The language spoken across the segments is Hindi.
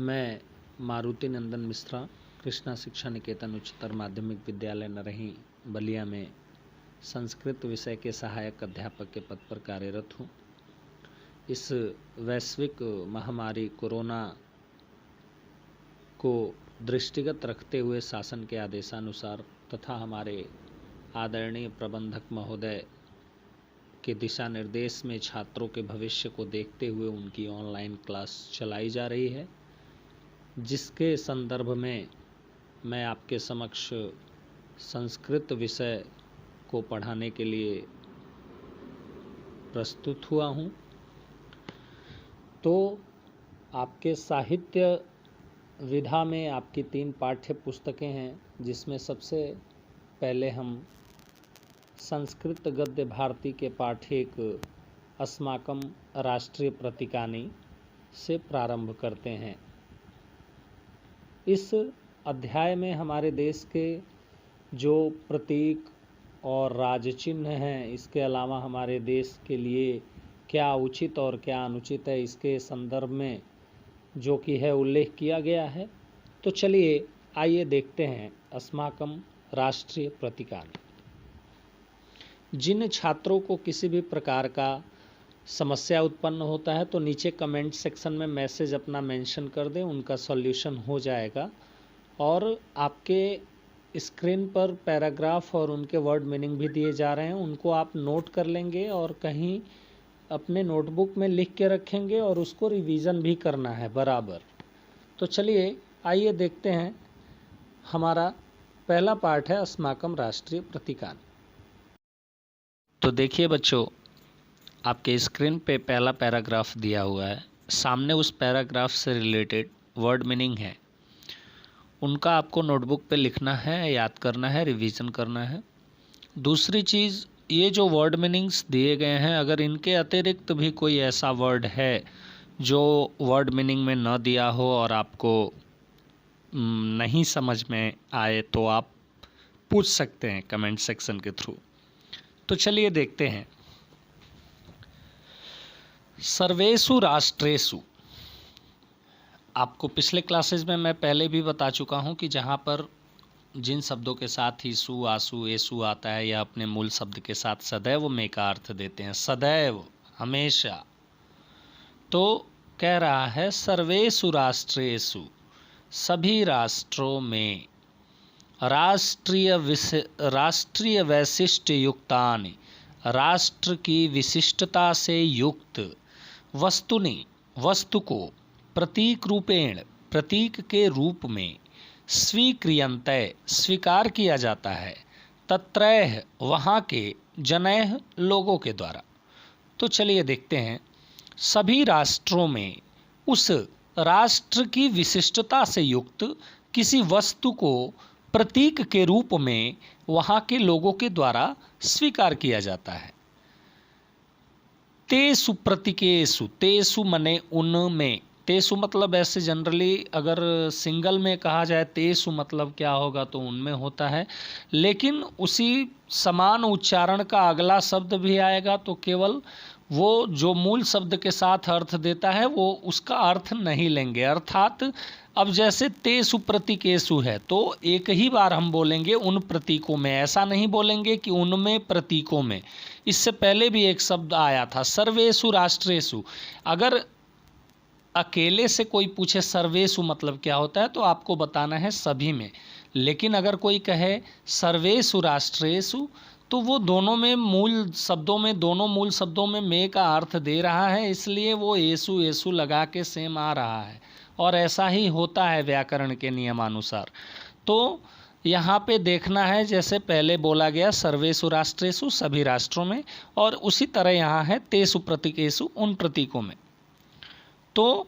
मैं मारुति नंदन मिश्रा कृष्णा शिक्षा निकेतन उच्चतर माध्यमिक विद्यालय नरही बलिया में संस्कृत विषय के सहायक अध्यापक के पद पर कार्यरत हूँ। इस वैश्विक महामारी कोरोना को दृष्टिगत रखते हुए शासन के आदेशानुसार तथा हमारे आदरणीय प्रबंधक महोदय के दिशा निर्देश में छात्रों के भविष्य को देखते हुए उनकी ऑनलाइन क्लास चलाई जा रही है, जिसके संदर्भ में मैं आपके समक्ष संस्कृत विषय को पढ़ाने के लिए प्रस्तुत हुआ हूँ। तो आपके साहित्य विधा में आपकी 3 पाठ्य पुस्तकें हैं, जिसमें सबसे पहले हम संस्कृत गद्य भारती के पाठ 1 अस्माकं राष्ट्रीय प्रतीकानि से प्रारंभ करते हैं। इस अध्याय में हमारे देश के जो प्रतीक और राजचिन्ह हैं, इसके अलावा हमारे देश के लिए क्या उचित और क्या अनुचित है, इसके संदर्भ में जो कि है उल्लेख किया गया है। तो चलिए आइए देखते हैं अस्माकं राष्ट्रीय प्रतीकानि। जिन छात्रों को किसी भी प्रकार का समस्या उत्पन्न होता है तो नीचे कमेंट सेक्शन में मैसेज अपना मेंशन कर दें, उनका सॉल्यूशन हो जाएगा। और आपके स्क्रीन पर पैराग्राफ और उनके वर्ड मीनिंग भी दिए जा रहे हैं, उनको आप नोट कर लेंगे और कहीं अपने नोटबुक में लिख के रखेंगे और उसको रिवीजन भी करना है बराबर। तो चलिए आइए देखते हैं। हमारा पहला पाठ है अस्माकं राष्ट्रीय प्रतीकानि। तो देखिए बच्चों, आपके स्क्रीन पे पहला पैराग्राफ दिया हुआ है। सामने उस पैराग्राफ से रिलेटेड वर्ड मीनिंग है, उनका आपको नोटबुक पे लिखना है, याद करना है, रिवीजन करना है। दूसरी चीज़, ये जो वर्ड मीनिंग्स दिए गए हैं, अगर इनके अतिरिक्त भी कोई ऐसा वर्ड है जो वर्ड मीनिंग में न दिया हो और आपको नहीं समझ में आए तो आप पूछ सकते हैं कमेंट सेक्शन के थ्रू। तो चलिए देखते हैं। सर्वेषु राष्ट्रेषु, आपको पिछले क्लासेस में मैं पहले भी बता चुका हूं कि जहां पर जिन शब्दों के साथ ही सु, आसु, एसु आता है, या अपने मूल शब्द के साथ सदैव में का अर्थ देते हैं, सदैव, हमेशा। तो कह रहा है सर्वेषु राष्ट्रेषु, सभी राष्ट्रों में, राष्ट्रीय वैशिष्ट्य युक्तानि, राष्ट्र की विशिष्टता से युक्त, वस्तुनि, वस्तु को, प्रतीक रूपेण, प्रतीक के रूप में, स्वीक्रियन्ते, स्वीकार किया जाता है, तत्रैः, वहाँ के, जनैः, लोगों के द्वारा। तो चलिए देखते हैं। सभी राष्ट्रों में उस राष्ट्र की विशिष्टता से युक्त किसी वस्तु को प्रतीक के रूप में वहाँ के लोगों के द्वारा स्वीकार किया जाता है। तेषु प्रतीकेषु, तेषु मने उनमें, तेषु मतलब ऐसे जनरली अगर सिंगल में कहा जाए तेषु मतलब क्या होगा तो उनमें होता है, लेकिन उसी समान उच्चारण का अगला शब्द भी आएगा तो केवल वो जो मूल शब्द के साथ अर्थ देता है वो उसका अर्थ नहीं लेंगे। अर्थात अब जैसे तेषु प्रतीकेषु है तो एक ही बार हम बोलेंगे उन प्रतीकों में, ऐसा नहीं बोलेंगे कि उनमें प्रतीकों में। इससे पहले भी एक शब्द आया था सर्वेषु राष्ट्रेषु। अगर अकेले से कोई पूछे सर्वेषु मतलब क्या होता है तो आपको बताना है सभी में, लेकिन अगर कोई कहे सर्वेषु राष्ट्रेषु तो वो दोनों में मूल शब्दों में, दोनों मूल शब्दों में का अर्थ दे रहा है, इसलिए वो एसु एसु लगा के सेम आ रहा है। और ऐसा ही होता है व्याकरण के नियमानुसार। तो यहाँ पे देखना है, जैसे पहले बोला गया सर्वेषु राष्ट्रेषु, सभी राष्ट्रों में, और उसी तरह यहाँ है तेषु प्रतीकेषु, उन प्रतीकों में। तो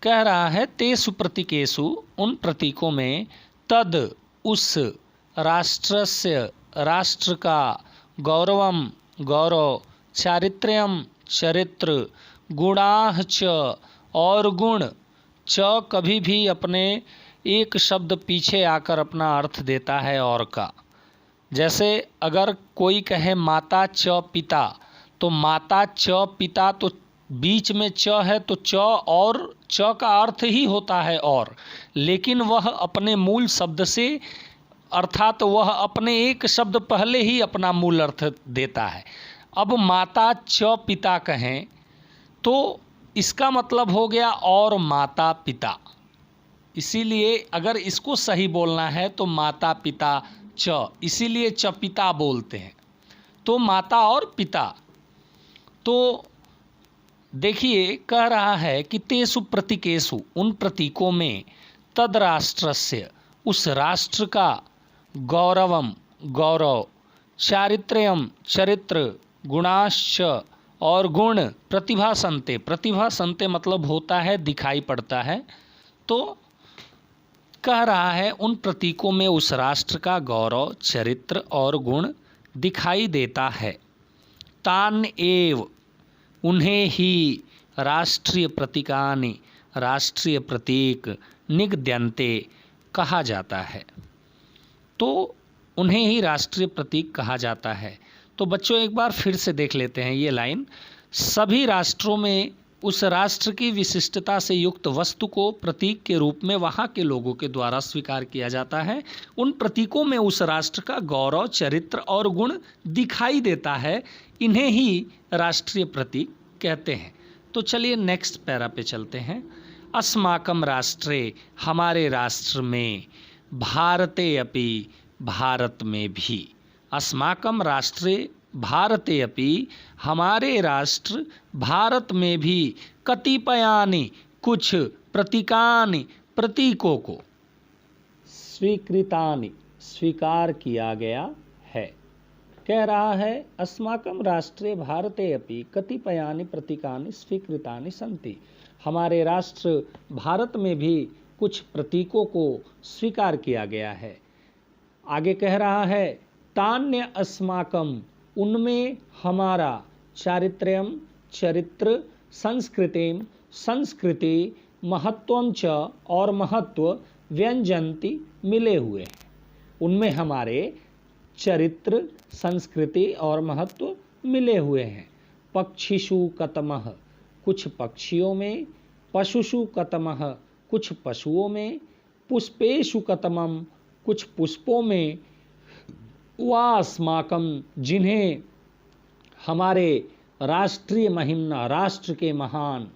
कह रहा है तेषु प्रतीकेषु, उन प्रतीकों में, तद, उस, राष्ट्रस्य, राष्ट्र का, गौरवम, गौरव, चारित्र्यम, चरित्र, गुणाः च, और गुण, च कभी भी अपने एक शब्द पीछे आकर अपना अर्थ देता है और का। जैसे अगर कोई कहे माता च पिता, तो माता च पिता तो बीच में च है तो च और च का अर्थ ही होता है और, लेकिन वह अपने मूल शब्द से, अर्थात वह अपने एक शब्द पहले ही अपना मूल अर्थ देता है। अब माता च पिता कहें तो इसका मतलब हो गया और माता पिता, इसीलिए अगर इसको सही बोलना है तो माता पिता च, इसीलिए च पिता बोलते हैं। तो माता और पिता। तो देखिए कह रहा है कि तेषु प्रतीकेषु, उन प्रतीकों में, तद राष्ट्रस्य, उस राष्ट्र का, गौरवम गौरव, चारित्र्यम चरित्र, गुणाश्च और गुण, प्रतिभा संते, प्रतिभा संते मतलब होता है दिखाई पड़ता है। तो कह रहा है उन प्रतीकों में उस राष्ट्र का गौरव, चरित्र और गुण दिखाई देता है। तान एव, उन्हें ही, राष्ट्रीय प्रतीकानि, राष्ट्रीय प्रतीक, निगद्यन्ते, कहा जाता है। तो उन्हें ही राष्ट्रीय प्रतीक कहा जाता है। तो बच्चों एक बार फिर से देख लेते हैं ये लाइन। सभी राष्ट्रों में उस राष्ट्र की विशिष्टता से युक्त वस्तु को प्रतीक के रूप में वहाँ के लोगों के द्वारा स्वीकार किया जाता है। उन प्रतीकों में उस राष्ट्र का गौरव, चरित्र और गुण दिखाई देता है। इन्हें ही राष्ट्रीय प्रतीक कहते हैं। तो चलिए नेक्स्ट पैरा पे चलते हैं। अस्माकं राष्ट्रे, हमारे राष्ट्र में, भारते अपि, भारत में भी, अस्माकं राष्ट्रे भारते अपि, हमारे राष्ट्र भारत में भी, कतिपयानि, कुछ, प्रतीकानि, प्रतीकों को, स्वीकृतानि, स्वीकार किया गया है। कह रहा है अस्माकं राष्ट्रे भारते अपि कतिपयानि प्रतीकानि स्वीकृतानि सन्ति, हमारे राष्ट्र भारत में भी कुछ प्रतीकों को स्वीकार किया गया है। आगे कह रहा है तान्य अस्माकं, उनमें हमारा, चारित्र्यम चरित्र, संस्कृतिम संस्कृति, महत्वम च और महत्व, व्यंजन्ति मिले हुए हैं। उनमें हमारे चरित्र, संस्कृति और महत्व मिले हुए हैं। पक्षिषु कतमः, कुछ पक्षियों में, पशुषु कतमः, कुछ पशुओं में, पुष्पेषु कतमम, कुछ पुष्पों में, वास्माकम, जिन्हें हमारे राष्ट्रीय महिम्ना, राष्ट्र के महान,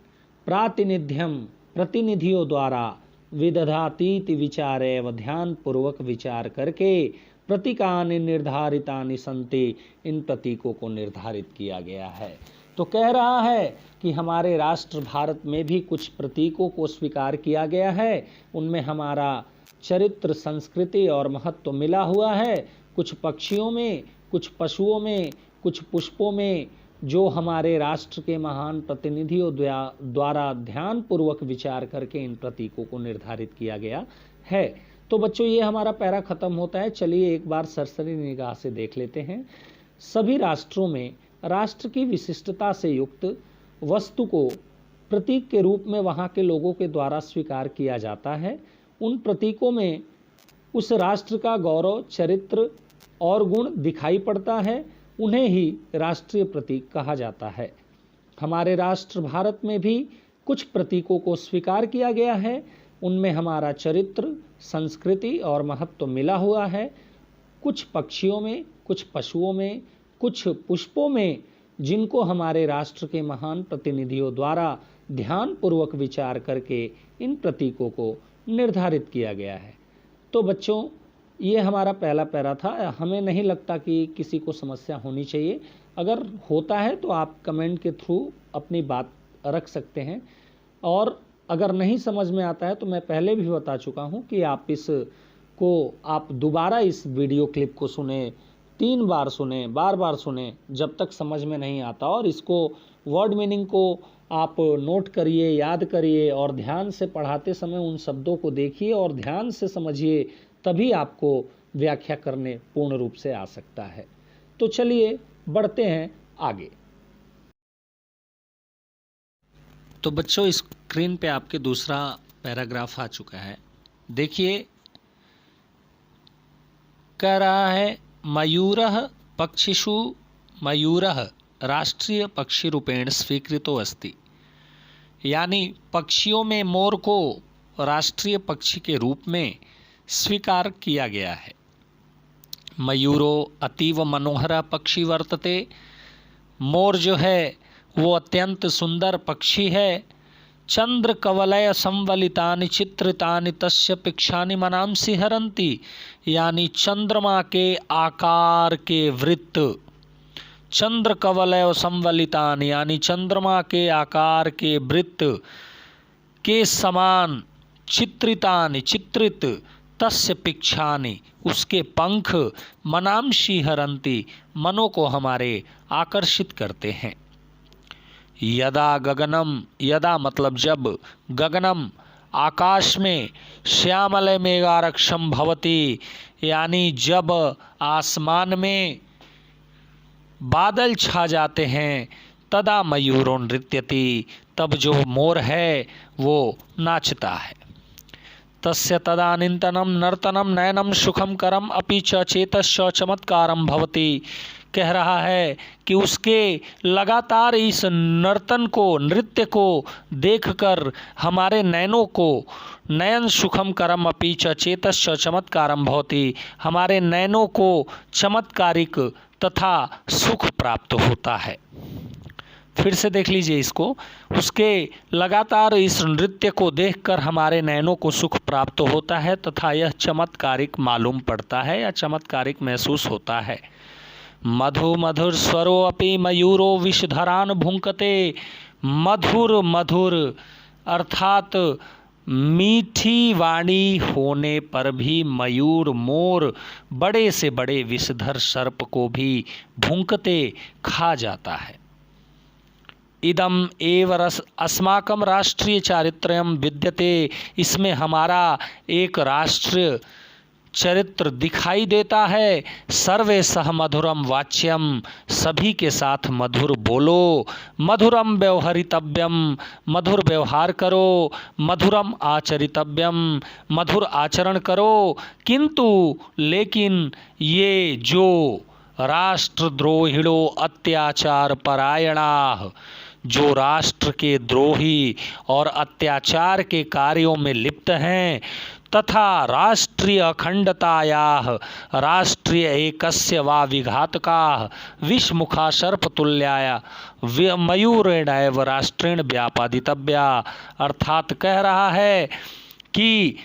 प्रातिनिध्यम, प्रतिनिधियों द्वारा, विदधातीति विचारे, व ध्यान पूर्वक विचार करके, प्रतीकानि निर्धारितानि सन्ति, इन प्रतीकों को निर्धारित किया गया है। तो कह रहा है कि हमारे राष्ट्र भारत में भी कुछ प्रतीकों को स्वीकार किया गया है। उनमें हमारा चरित्र, संस्कृति और महत्व मिला हुआ है। कुछ पक्षियों में, कुछ पशुओं में, कुछ पुष्पों में, जो हमारे राष्ट्र के महान प्रतिनिधियों द्वारा ध्यान पूर्वक विचार करके इन प्रतीकों को निर्धारित किया गया है। तो बच्चों ये हमारा पैरा खत्म होता है। चलिए एक बार सरसरी निगाह से देख लेते हैं। सभी राष्ट्रों में राष्ट्र की विशिष्टता से युक्त वस्तु को प्रतीक के रूप में वहाँ के लोगों के द्वारा स्वीकार किया जाता है। उन प्रतीकों में उस राष्ट्र का गौरव, चरित्र और गुण दिखाई पड़ता है। उन्हें ही राष्ट्रीय प्रतीक कहा जाता है। हमारे राष्ट्र भारत में भी कुछ प्रतीकों को स्वीकार किया गया है। उनमें हमारा चरित्र, संस्कृति और महत्व मिला हुआ है। कुछ पक्षियों में, कुछ पशुओं में, कुछ पुष्पों में, जिनको हमारे राष्ट्र के महान प्रतिनिधियों द्वारा ध्यानपूर्वक विचार करके इन प्रतीकों को निर्धारित किया गया है। तो बच्चों ये हमारा पहला पैरा था। हमें नहीं लगता कि किसी को समस्या होनी चाहिए। अगर होता है तो आप कमेंट के थ्रू अपनी बात रख सकते हैं, और अगर नहीं समझ में आता है तो मैं पहले भी बता चुका हूं कि आप दोबारा इस वीडियो क्लिप को सुने, 3 बार सुने, बार बार सुने, जब तक समझ में नहीं आता। और इसको वर्ड मीनिंग को आप नोट करिए, याद करिए, और ध्यान से पढ़ाते समय उन शब्दों को देखिए और ध्यान से समझिए, तभी आपको व्याख्या करने पूर्ण रूप से आ सकता है। तो चलिए बढ़ते हैं आगे। तो बच्चों स्क्रीन पे आपके दूसरा पैराग्राफ आ चुका है। देखिए कह रहा है मयूरः पक्षिषु मयूरः राष्ट्रीय पक्षी रूपेण स्वीकृतो अस्ति। यानी पक्षियों में मोर को राष्ट्रीय पक्षी के रूप में स्वीकार किया गया है। मयूरो अतीव मनोहर पक्षी वर्तते, मोर जो है वो अत्यंत सुंदर पक्षी है। चंद्र कवलय संवलितानि चित्रितानि तस्य पिक्षानि मनांसि हरन्ति, यानी चंद्रमा के आकार के वृत्त, चंद्र कवलय संवलितानि यानी चंद्रमा के आकार के वृत्त के समान, चित्रितानि चित्रित, तस्य पिक्षानि उसके पंख, मनांसि हरन्ति मनों को हमारे आकर्षित करते हैं। यदा गगनम, यदा मतलब जब, गगनम आकाश में, श्यामल मेघारक्षम भवति यानी जब आसमान में बादल छा जाते हैं, तदा मयूरो नृत्यति तब जो मोर है वो नाचता है। तस्य तदानीन्तनं नर्तनं नयनं सुखम करम अपि च चेतश्च चमत्कारम भवति, कह रहा है कि उसके लगातार इस नर्तन को, नृत्य को देखकर हमारे नयनों को, नयन सुखम करम अपि च चेतश्च चमत्कारम भवति, हमारे नयनों को चमत्कारिक तथा सुख प्राप्त होता है। फिर से देख लीजिए इसको, उसके लगातार इस नृत्य को देखकर हमारे नयनों को सुख प्राप्त होता है तथा यह चमत्कारिक मालूम पड़ता है या चमत्कारिक महसूस होता है। मधु मधुर स्वरो अपि मयूरो विषधरान भुंकते, मधुर मधुर अर्थात मीठी वाणी होने पर भी मयूर, मोर बड़े से बड़े विषधर सर्प को भी भुंकते, खा जाता है। इदम एव अस्माकं राष्ट्रीय चारित्र्यम विद्यते, इसमें हमारा एक राष्ट्रीय चरित्र दिखाई देता है। सर्वे सह मधुरम वाच्यम, सभी के साथ मधुर बोलो, मधुरम व्यवहरितव्यम, मधुर व्यवहार करो, मधुरम आचरितव्यम, मधुर आचरण करो। किंतु लेकिन ये जो राष्ट्रद्रोहिणो अत्याचार परायणा, जो राष्ट्र के द्रोही और अत्याचार के कार्यों में लिप्त हैं, तथा राष्ट्रीय अखंडतायाः राष्ट्रीय एकस्य वा विघातकाः विषमुखा सर्पतुल्याय मयूरेणैव राष्ट्रेण व्यापादितव्या, अर्थात कह रहा है कि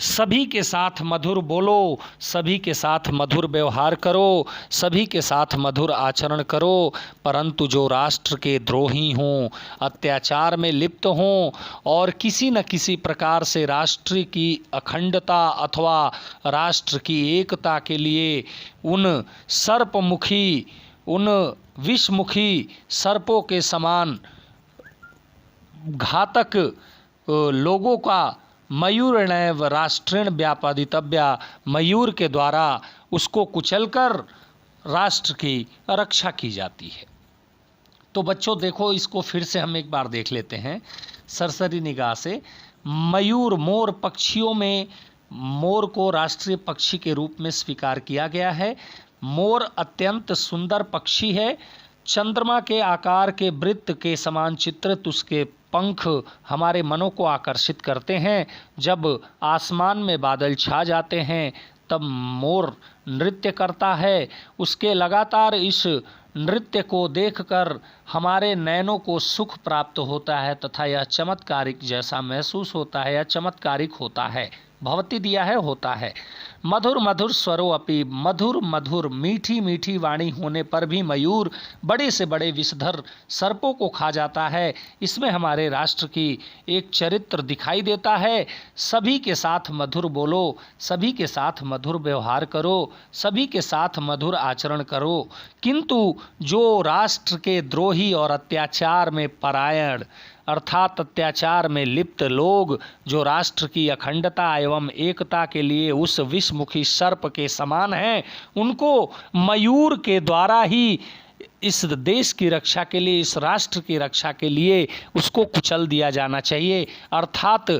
सभी के साथ मधुर बोलो, सभी के साथ मधुर व्यवहार करो, सभी के साथ मधुर आचरण करो, परंतु जो राष्ट्र के द्रोही हों, अत्याचार में लिप्त हों और किसी न किसी प्रकार से राष्ट्र की अखंडता अथवा राष्ट्र की एकता के लिए उन सर्पमुखी, उन विषमुखी सर्पों के समान घातक लोगों का मयूरेणैव राष्ट्रेण व्यापादितव्या, मयूर के द्वारा उसको कुचलकर राष्ट्र की रक्षा की जाती है। तो बच्चों देखो, इसको फिर से हम एक बार देख लेते हैं सरसरी निगाह से। मयूर, मोर, पक्षियों में मोर को राष्ट्रीय पक्षी के रूप में स्वीकार किया गया है। मोर अत्यंत सुंदर पक्षी है। चंद्रमा के आकार के वृत्त के समान चित्रित उसके पंख हमारे मनों को आकर्षित करते हैं। जब आसमान में बादल छा जाते हैं तब मोर नृत्य करता है। उसके लगातार इस नृत्य को देखकर हमारे नयनों को सुख प्राप्त होता है तथा यह चमत्कारिक जैसा महसूस होता है या चमत्कारिक होता है। भवती दिया है, होता है। मधुर मधुर स्वरो अपि, मधुर मधुर मीठी मीठी वाणी होने पर भी मयूर बड़े से बड़े विषधर सर्पों को खा जाता है। इसमें हमारे राष्ट्र की एक चरित्र दिखाई देता है। सभी के साथ मधुर बोलो, सभी के साथ मधुर व्यवहार करो, सभी के साथ मधुर आचरण करो। किंतु जो राष्ट्र के द्रोही और अत्याचार में परायण अर्थात अत्याचार में लिप्त लोग, जो राष्ट्र की अखंडता एवं एकता के लिए उस विषमुखी सर्प के समान हैं, उनको मयूर के द्वारा ही इस देश की रक्षा के लिए, इस राष्ट्र की रक्षा के लिए उसको कुचल दिया जाना चाहिए। अर्थात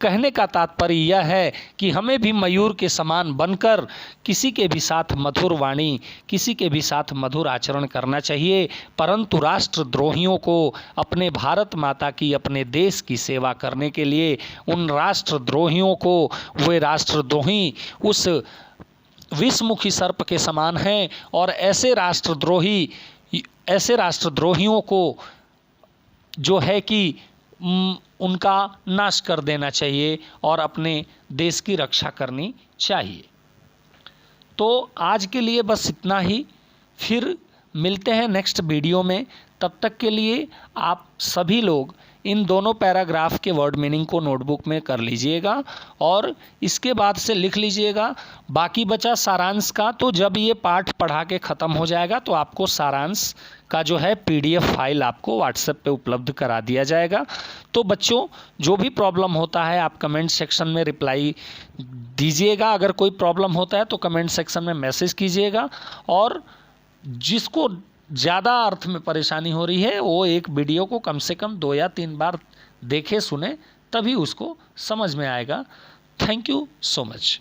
कहने का तात्पर्य यह है कि हमें भी मयूर के समान बनकर किसी के भी साथ मधुर वाणी, किसी के भी साथ मधुर आचरण करना चाहिए, परंतु राष्ट्रद्रोहियों को अपने भारत माता की, अपने देश की सेवा करने के लिए उन राष्ट्रद्रोहियों को, वे राष्ट्रद्रोही उस विषमुखी सर्प के समान हैं और ऐसे राष्ट्रद्रोहियों को जो है कि उनका नाश कर देना चाहिए और अपने देश की रक्षा करनी चाहिए। तो आज के लिए बस इतना ही, फिर मिलते हैं नेक्स्ट वीडियो में। तब तक के लिए आप सभी लोग इन दोनों पैराग्राफ के वर्ड मीनिंग को नोटबुक में कर लीजिएगा और इसके बाद से लिख लीजिएगा। बाकी बचा सारांश का, तो जब ये पाठ पढ़ा के ख़त्म हो जाएगा तो आपको सारांश का जो है PDF फाइल आपको व्हाट्सएप पे उपलब्ध करा दिया जाएगा। तो बच्चों, जो भी प्रॉब्लम होता है आप कमेंट सेक्शन में रिप्लाई दीजिएगा। अगर कोई प्रॉब्लम होता है तो कमेंट सेक्शन में मैसेज कीजिएगा, और जिसको ज़्यादा अर्थ में परेशानी हो रही है वो एक वीडियो को कम से कम 2 या 3 बार देखे सुने, तभी उसको समझ में आएगा। Thank you so much.